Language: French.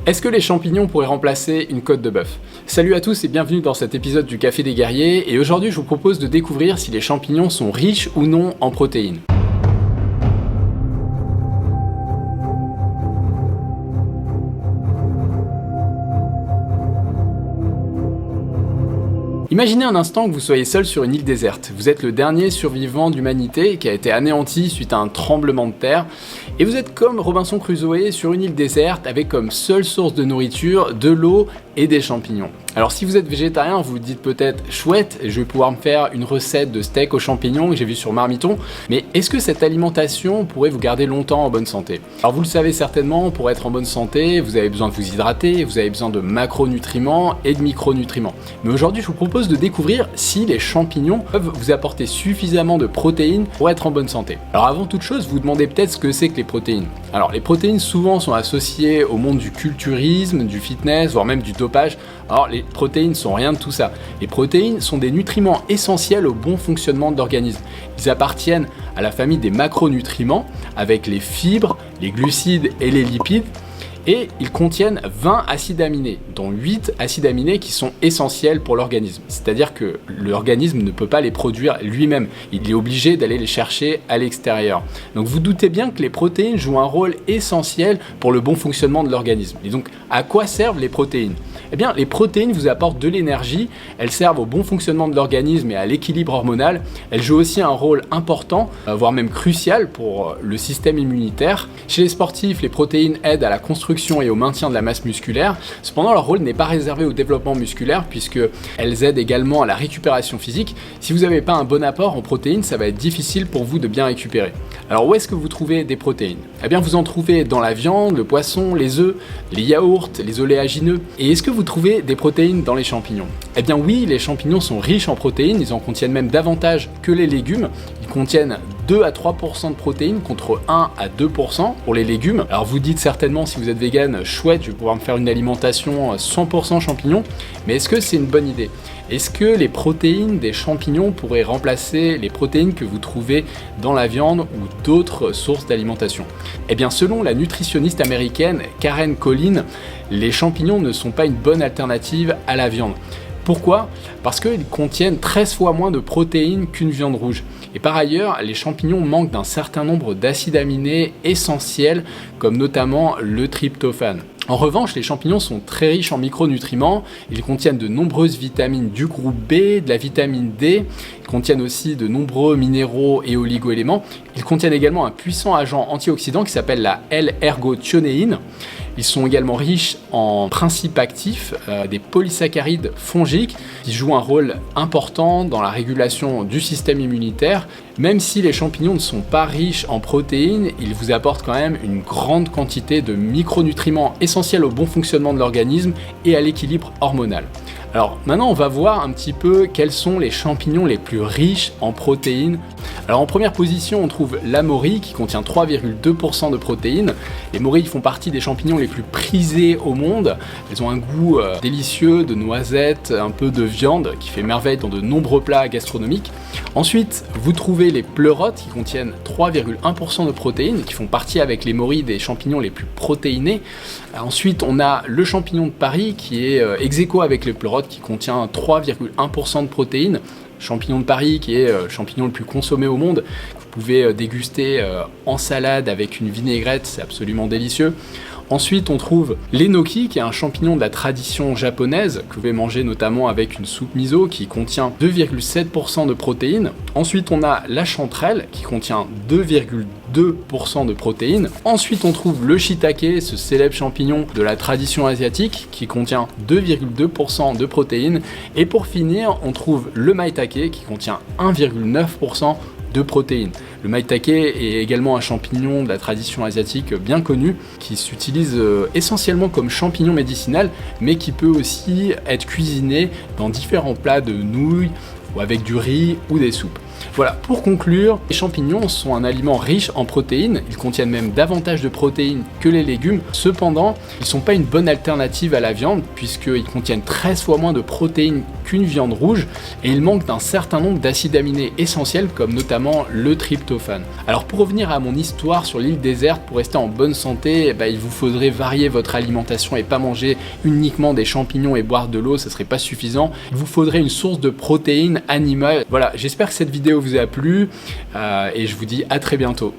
Est-ce que les champignons pourraient remplacer une côte de bœuf? Salut à tous et bienvenue dans cet épisode du Café des Guerriers, et aujourd'hui je vous propose de découvrir si les champignons sont riches ou non en protéines. Imaginez un instant que vous soyez seul sur une île déserte. Vous êtes le dernier survivant de l'humanité qui a été anéanti suite à un tremblement de terre. Et vous êtes comme Robinson Crusoe sur une île déserte avec comme seule source de nourriture de l'eau et des champignons. Alors si vous êtes végétarien, vous vous dites peut-être chouette, je vais pouvoir me faire une recette de steak aux champignons que j'ai vu sur Marmiton, mais est-ce que cette alimentation pourrait vous garder longtemps en bonne santé? Alors vous le savez certainement, pour être en bonne santé, vous avez besoin de vous hydrater, vous avez besoin de macronutriments et de micronutriments. Mais aujourd'hui, je vous propose de découvrir si les champignons peuvent vous apporter suffisamment de protéines pour être en bonne santé. Alors avant toute chose, vous vous demandez peut-être ce que c'est que les protéines. Alors les protéines souvent sont associées au monde du culturisme, du fitness, voire même du dopage. Alors les protéines sont rien de tout ça. Les protéines sont des nutriments essentiels au bon fonctionnement de l'organisme. Ils appartiennent à la famille des macronutriments avec les fibres, les glucides et les lipides. Et ils contiennent 20 acides aminés, dont 8 acides aminés qui sont essentiels pour l'organisme. C'est-à-dire que l'organisme ne peut pas les produire lui-même, il est obligé d'aller les chercher à l'extérieur. Donc vous doutez bien que les protéines jouent un rôle essentiel pour le bon fonctionnement de l'organisme. Et donc à quoi servent les protéines ? Eh bien, les protéines vous apportent de l'énergie, elles servent au bon fonctionnement de l'organisme et à l'équilibre hormonal. Elles jouent aussi un rôle important, voire même crucial pour le système immunitaire. Chez les sportifs, les protéines aident à la construction et au maintien de la masse musculaire. Cependant, leur rôle n'est pas réservé au développement musculaire puisqu'elles aident également à la récupération physique. Si vous n'avez pas un bon apport en protéines, ça va être difficile pour vous de bien récupérer. Alors où est-ce que vous trouvez des protéines ? Eh bien, vous en trouvez dans la viande, le poisson, les œufs, les yaourts, les oléagineux. Et est-ce que vous trouvez des protéines dans les champignons? Eh bien oui, les champignons sont riches en protéines, ils en contiennent même davantage que les légumes. Ils contiennent 2 à 3% de protéines contre 1 à 2% pour les légumes. Alors vous dites certainement, si vous êtes vegan, chouette, je vais pouvoir me faire une alimentation 100% champignons, mais est-ce que c'est une bonne idée? Est-ce que les protéines des champignons pourraient remplacer les protéines que vous trouvez dans la viande ou d'autres sources d'alimentation? Eh bien selon la nutritionniste américaine Karen Collin, les champignons ne sont pas une bonne alternative à la viande. Pourquoi ? Parce qu'ils contiennent 13 fois moins de protéines qu'une viande rouge. Et par ailleurs, les champignons manquent d'un certain nombre d'acides aminés essentiels, comme notamment le tryptophane. En revanche, les champignons sont très riches en micronutriments, ils contiennent de nombreuses vitamines du groupe B, de la vitamine D, ils contiennent aussi de nombreux minéraux et oligo-éléments, ils contiennent également un puissant agent antioxydant qui s'appelle la L-ergothionéine. Ils sont également riches en principes actifs, des polysaccharides fongiques qui jouent un rôle important dans la régulation du système immunitaire. Même si les champignons ne sont pas riches en protéines, ils vous apportent quand même une grande quantité de micronutriments essentiels au bon fonctionnement de l'organisme et à l'équilibre hormonal. Alors maintenant on va voir un petit peu quels sont les champignons les plus riches en protéines. Alors en première position on trouve la morille qui contient 3,2% de protéines. Les morilles font partie des champignons les plus prisés au monde. Elles ont un goût délicieux de noisettes, un peu de viande qui fait merveille dans de nombreux plats gastronomiques. Ensuite vous trouvez les pleurotes qui contiennent 3,1% de protéines, qui font partie avec les morilles des champignons les plus protéinés. Ensuite on a le champignon de Paris qui est ex aequo avec les pleurotes, qui contient 3,1% de protéines. Champignon de Paris qui est le champignon le plus consommé au monde. Vous pouvez déguster en salade avec une vinaigrette, c'est absolument délicieux. Ensuite, on trouve l'enoki, qui est un champignon de la tradition japonaise, que vous pouvez manger notamment avec une soupe miso, qui contient 2,7% de protéines. Ensuite, on a la chanterelle, qui contient 2,2% de protéines. Ensuite, on trouve le shiitake, ce célèbre champignon de la tradition asiatique, qui contient 2,2% de protéines. Et pour finir, on trouve le maitake, qui contient 1,9% de protéines. Le maitake est également un champignon de la tradition asiatique bien connu qui s'utilise essentiellement comme champignon médicinal, mais qui peut aussi être cuisiné dans différents plats de nouilles ou avec du riz ou des soupes. Voilà, pour conclure, les champignons sont un aliment riche en protéines, ils contiennent même davantage de protéines que les légumes. Cependant, ils ne sont pas une bonne alternative à la viande puisqu'ils contiennent 13 fois moins de protéines qu'une viande rouge et ils manquent d'un certain nombre d'acides aminés essentiels comme notamment le tryptophane. Alors pour revenir à mon histoire sur l'île déserte, pour rester en bonne santé, il vous faudrait varier votre alimentation et pas manger uniquement des champignons et boire de l'eau, ça serait pas suffisant. Il vous faudrait une source de protéines animales. Voilà, j'espère que cette vidéo vous a plu et je vous dis à très bientôt.